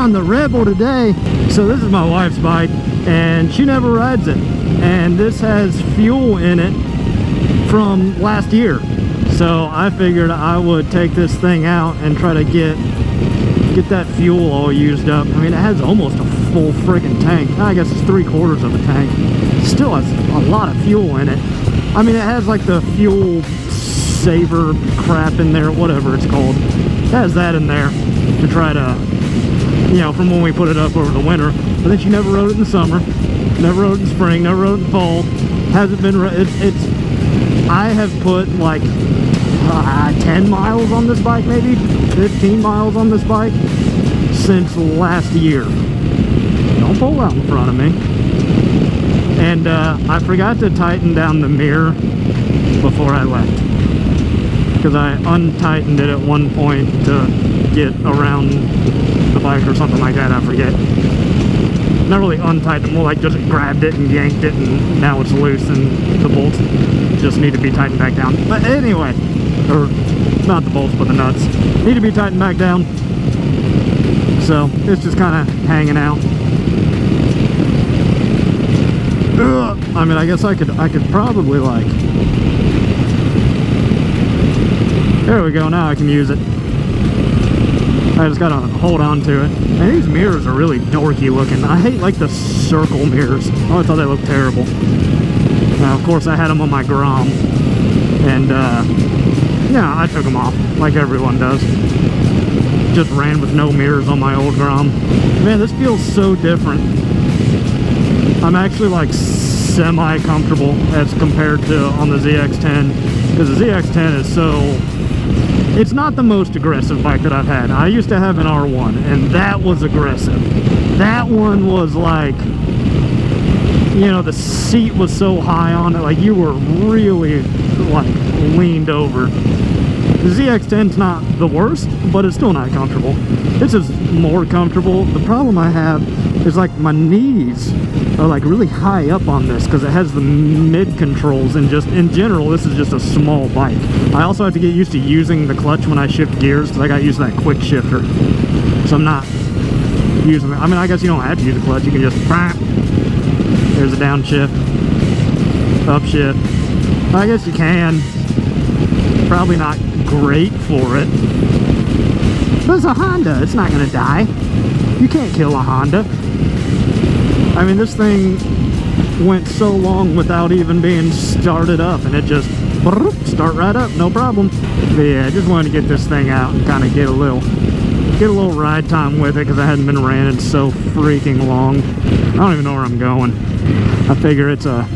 on the Rebel today. So this is my wife's bike, and she never rides it. And this has fuel in it from last year. So I figured I would take this thing out and try to get that fuel all used up. I mean, it has almost a full friggin' tank. I guess it's 3/4 of a tank. Still has a lot of fuel in it. I mean, it has like the fuel saver crap in there, whatever it's called. It has that in there to try to, you know, from when we put it up over the winter. But then she never rode it in the summer, never rode it in spring, never rode it in fall. Hasn't been, I have put like 10 miles on this bike, maybe 15 miles on this bike since last year. Don't pull out in front of me. And I forgot to tighten down the mirror before I left, because I untightened it at one point to get around the bike or something like that. I forget. Not really untightened, more like just grabbed it and yanked it, and now it's loose and the bolts just need to be tightened back down. But anyway, or not the bolts but the nuts need to be tightened back down. So it's just kind of hanging out. I mean, I guess I could probably, like, there we go, now I can use it. I just gotta hold on to it. And these mirrors are really dorky looking. I hate like the circle mirrors. Oh, I thought they looked terrible. Now, of course, I had them on my Grom, and yeah, I took them off like everyone does. Just ran with no mirrors on my old Grom. Man, this feels so different. I'm actually like semi-comfortable as compared to on the ZX-10, because the ZX-10 is so, it's not the most aggressive bike that I've had. I used to have an R1, and that was aggressive. That one was like, you know, the seat was so high on it, like you were really like leaned over. The ZX-10's not the worst, but it's still not comfortable. This is more comfortable. The problem I have is like my knees are like really high up on this because it has the mid controls, and just in general this is just a small bike. I also have to get used to using the clutch when I shift gears because I got used to that quick shifter. So I'm not using it. I mean, I guess you don't have to use the clutch. You can just, there's a downshift, upshift. I guess you can. Probably not great for it. But it's a Honda. It's not going to die. You can't kill a Honda. I mean, this thing went so long without even being started up, and it just start right up, no problem. But yeah, I just wanted to get this thing out and kind of get a little ride time with it because I hadn't been ran in so freaking long. I don't even know where I'm going. I figure it's a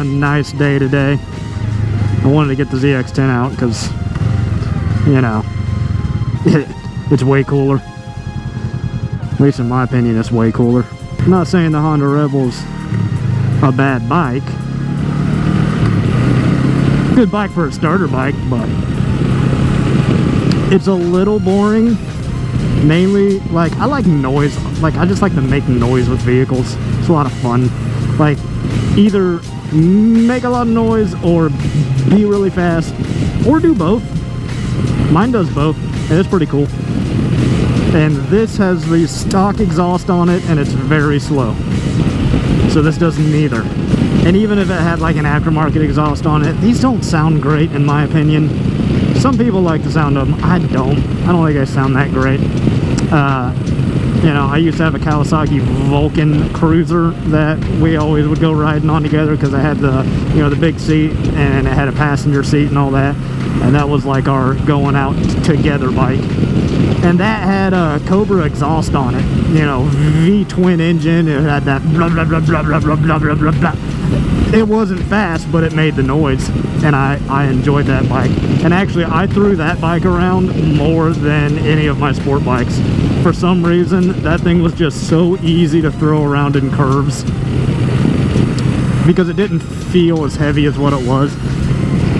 nice day today. I wanted to get the ZX-10 out because, you know, it's way cooler. At least in my opinion, it's way cooler. I'm not saying the Honda Rebel's a bad bike. Good bike for a starter bike, but it's a little boring. Mainly, like, I like noise. Like, I just like to make noise with vehicles. It's a lot of fun. Like, either make a lot of noise or be really fast, or do both. Mine does both, and it's pretty cool. And this has the stock exhaust on it, and it's very slow. So this does neither. And even if it had like an aftermarket exhaust on it, these don't sound great in my opinion. Some people like the sound of them. I don't think they sound that great. You know, I used to have a Kawasaki Vulcan cruiser that we always would go riding on together because I had the, you know, the big seat, and it had a passenger seat and all that. And that was like our going out together bike. And that had a Cobra exhaust on it, you know, V-twin engine. It had that blah, blah, blah, blah, blah, blah, blah, blah, blah, blah. It wasn't fast, but it made the noise, and I enjoyed that bike. And actually, I threw that bike around more than any of my sport bikes. For some reason, that thing was just so easy to throw around in curves because it didn't feel as heavy as what it was.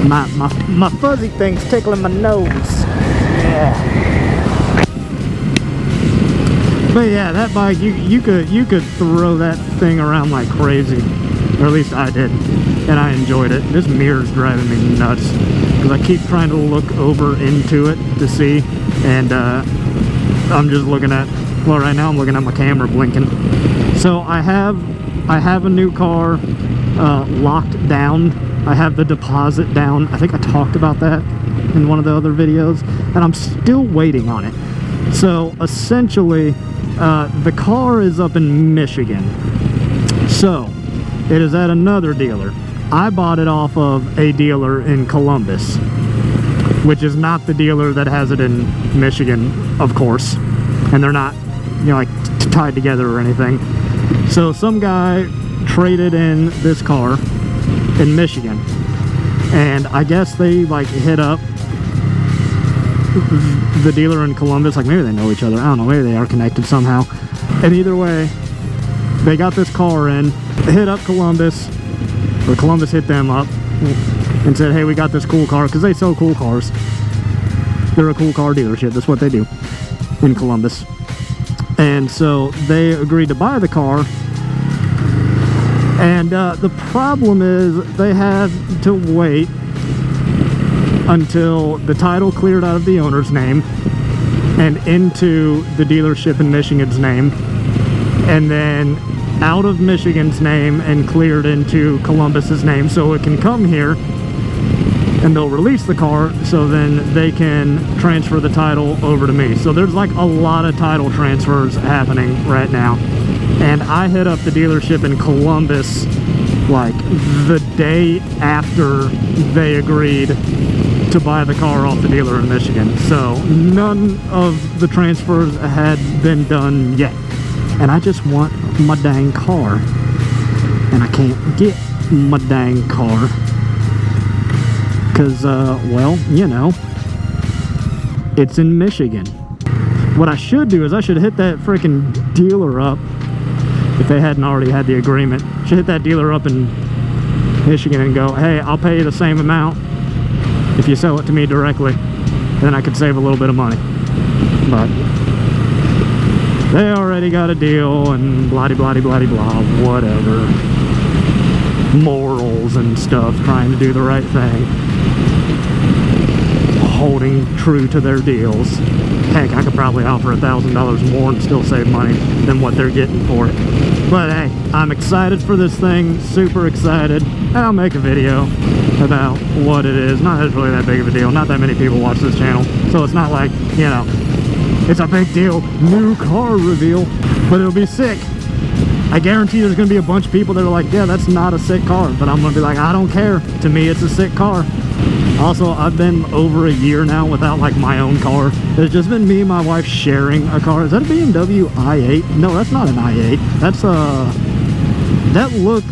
My fuzzy thing's tickling my nose. Yeah. But yeah, that bike, you could throw that thing around like crazy, or at least I did, and I enjoyed it. This mirror's driving me nuts because I keep trying to look over into it to see, and I'm just looking at Well, right now I'm looking at my camera blinking. So I have a new car locked down. I have the deposit down. I think I talked about that in one of the other videos, and I'm still waiting on it. So essentially, the car is up in Michigan. So it is at another dealer. I bought it off of a dealer in Columbus, which is not the dealer that has it in Michigan, of course. And they're not, you know, like tied together or anything. So some guy traded in this car in Michigan, and I guess they like hit up the dealer in Columbus. Like maybe they know each other, I don't know, maybe they are connected somehow. And either way, they got this car in, hit up Columbus, or Columbus hit them up and said, hey, we got this cool car, because they sell cool cars. They're a cool car dealership. That's what they do in Columbus. And so they agreed to buy the car. And the problem is they had to wait until the title cleared out of the owner's name and into the dealership in Michigan's name, and then out of Michigan's name and cleared into Columbus's name, so it can come here and they'll release the car, so then they can transfer the title over to me. So there's like a lot of title transfers happening right now. And I hit up the dealership in Columbus like the day after they agreed to buy the car off the dealer in Michigan. So none of the transfers had been done yet. And I just want my dang car. And I can't get my dang car. Because, well, you know, it's in Michigan. What I should do is I should hit that freaking dealer up, if they hadn't already had the agreement. Should hit that dealer up in Michigan and go, hey, I'll pay you the same amount if you sell it to me directly. Then I could save a little bit of money. But they already got a deal and blah-de-blah-de-blah-de-blah, whatever. Morals and stuff, trying to do the right thing. Holding true to their deals. Heck, I could probably offer $1,000 more and still save money than what they're getting for it. But hey, I'm excited for this thing, super excited, and I'll make a video about what it is. Not that it's really that big of a deal. Not that many people watch this channel, so it's not like, you know, it's a big deal, new car reveal, but it'll be sick. I guarantee there's going to be a bunch of people that are like, yeah, that's not a sick car. But I'm going to be like, I don't care. To me, it's a sick car. Also, I've been over a year now without, like, my own car. It's just been me and my wife sharing a car. Is that a BMW i8? No, that's not an i8. That's a...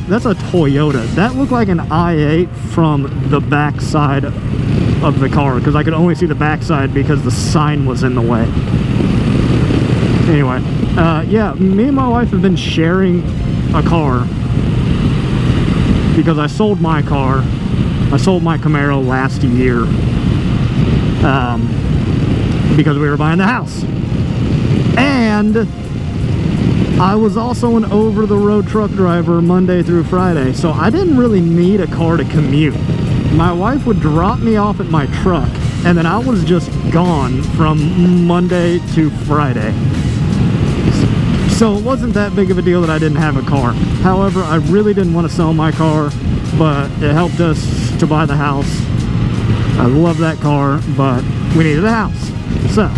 That's a Toyota. That looked like an i8 from the back side of the car. Because I could only see the back side because the sign was in the way. Anyway, yeah, me and my wife have been sharing a car because I sold my car. I sold my Camaro last year because we were buying the house. And I was also an over-the-road truck driver Monday through Friday, so I didn't really need a car to commute. My wife would drop me off at my truck, and then I was just gone from Monday to Friday. So it wasn't that big of a deal that I didn't have a car. However, I really didn't want to sell my car, but it helped us to buy the house. I love that car, but we needed a house. So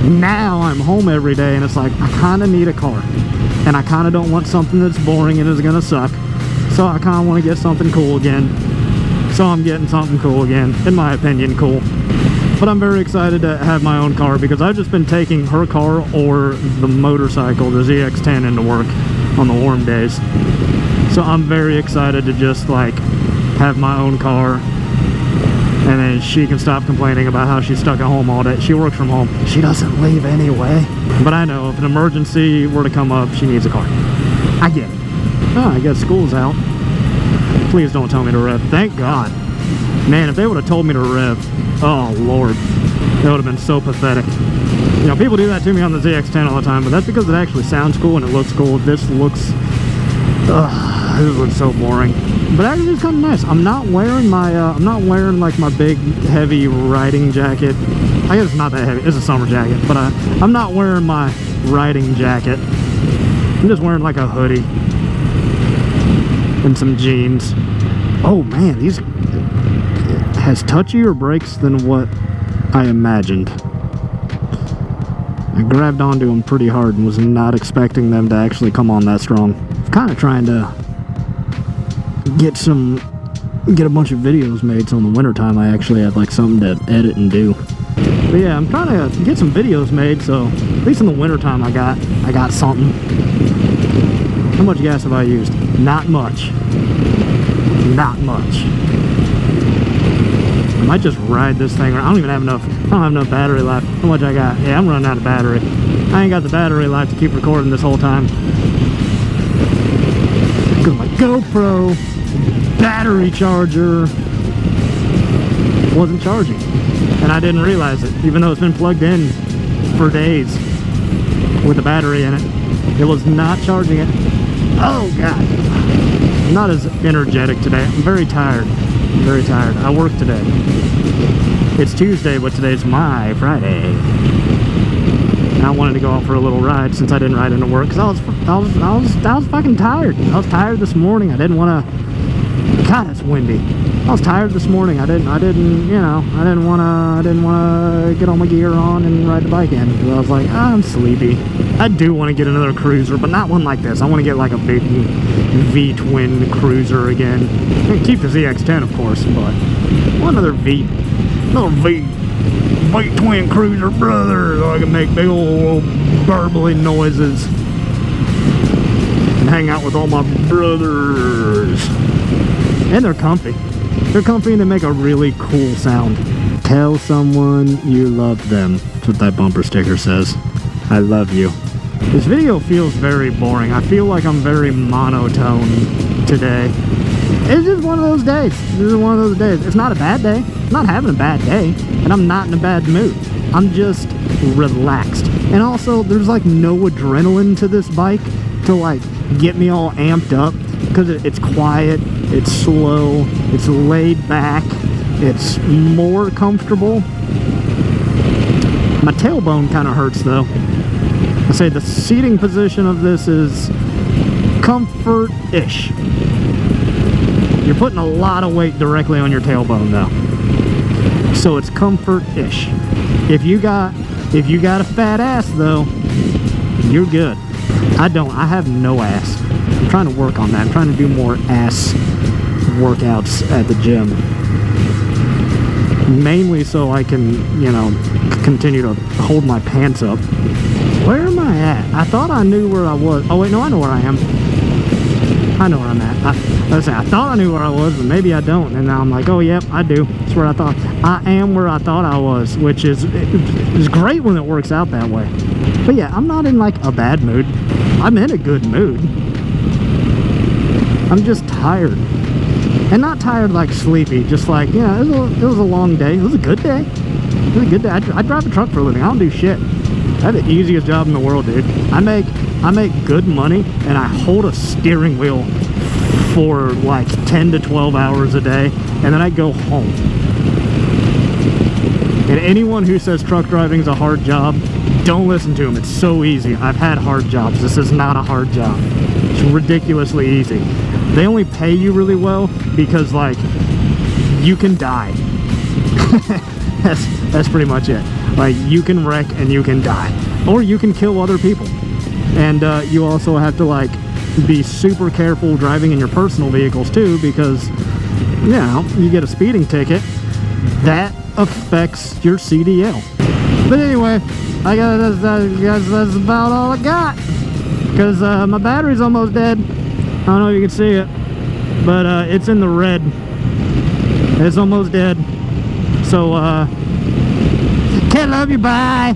now I'm home every day, and it's like, I kind of need a car. And I kind of don't want something that's boring and is going to suck. So I kind of want to get something cool again. So I'm getting something cool again. In my opinion, cool. But I'm very excited to have my own car because I've just been taking her car or the motorcycle, the ZX-10, into work on the warm days. So I'm very excited to just like have my own car, and then she can stop complaining about how she's stuck at home all day. She works from home. She doesn't leave anyway. But I know if an emergency were to come up, she needs a car. I get it. Oh, I guess school's out. Please don't tell me to rev. Thank God. Man, if they would have told me to rev, oh Lord, that would have been so pathetic. You know, people do that to me on the ZX-10 all the time, but that's because it actually sounds cool and it looks cool. This looks so boring. But actually, it's kind of nice. I'm not wearing my, I'm not wearing like my big heavy riding jacket. I guess it's not that heavy. It's a summer jacket, but I'm not wearing my riding jacket. I'm just wearing like a hoodie and some jeans. Oh man, these has touchier brakes than what I imagined. I grabbed onto them pretty hard and was not expecting them to actually come on that strong. I'm kind of trying to get a bunch of videos made, so in the wintertime I actually have like something to edit and do. But yeah, I'm trying to get some videos made, so at least in the wintertime I got something. How much gas have I used? Not much. Not much. I might just ride this thing. I don't even have enough. I don't have enough battery life. How much I got? Yeah, I'm running out of battery. I ain't got the battery life to keep recording this whole time. Because my GoPro battery charger wasn't charging. And I didn't realize it, even though it's been plugged in for days with the battery in it. It was not charging it. Oh God. I'm not as energetic today. I'm very tired. I'm very tired. I work today. It's Tuesday, but today's my Friday. And I wanted to go out for a little ride since I didn't ride into work because I was fucking tired. I was tired this morning. I didn't want to. God, it's windy. I was tired this morning. I didn't want to get all my gear on and ride the bike in. I was like, I'm sleepy. I do want to get another cruiser, but not one like this. I want to get like a big V-twin cruiser again. And keep the ZX-10, of course, but another V-twin cruiser, brother, so I can make big old burbling noises and hang out with all my brothers. And they're comfy. They're comfy and they make a really cool sound. Tell someone you love them. That's what that bumper sticker says. I love you. This video feels very boring. I feel like I'm very monotone today. It's just one of those days. This is one of those days. It's not a bad day. I'm not having a bad day. And I'm not in a bad mood. I'm just relaxed. And also, there's like no adrenaline to this bike to like get me all amped up. Because it's quiet, it's slow, it's laid back, it's more comfortable. My tailbone kind of hurts though. I say the seating position of this is comfort-ish. You're putting a lot of weight directly on your tailbone though. So it's comfort-ish. If you got a fat ass though, you're good. I don't. I have no ass. I'm trying to work on that. I'm trying to do more ass workouts at the gym. Mainly so I can, you know, continue to hold my pants up. Where am I at? I thought I knew where I was. Oh wait, no, I know where I am. I know where I'm at. I thought I knew where I was, but maybe I don't. And now I'm like, oh yep, I do. That's where I thought. I am where I thought I was, which is great when it works out that way. But yeah, I'm not in like a bad mood. I'm in a good mood. I'm just tired. And not tired like sleepy, just like, you know, it was a long day. It was a good day. It was a good day. I drive a truck for a living. I don't do shit. I have the easiest job in the world, dude. I make good money and I hold a steering wheel for like 10 to 12 hours a day and then I go home. And anyone who says truck driving is a hard job, don't listen to them. It's so easy. I've had hard jobs. This is not a hard job. It's ridiculously easy. They only pay you really well because like you can die. That's pretty much it. Like you can wreck and you can die, or you can kill other people. And you also have to like be super careful driving in your personal vehicles too, because you know, you get a speeding ticket that affects your CDL. But anyway, I guess that's about all I got, because my battery's almost dead. I don't know if you can see it, but it's in the red. It's almost dead. So can't love you, bye.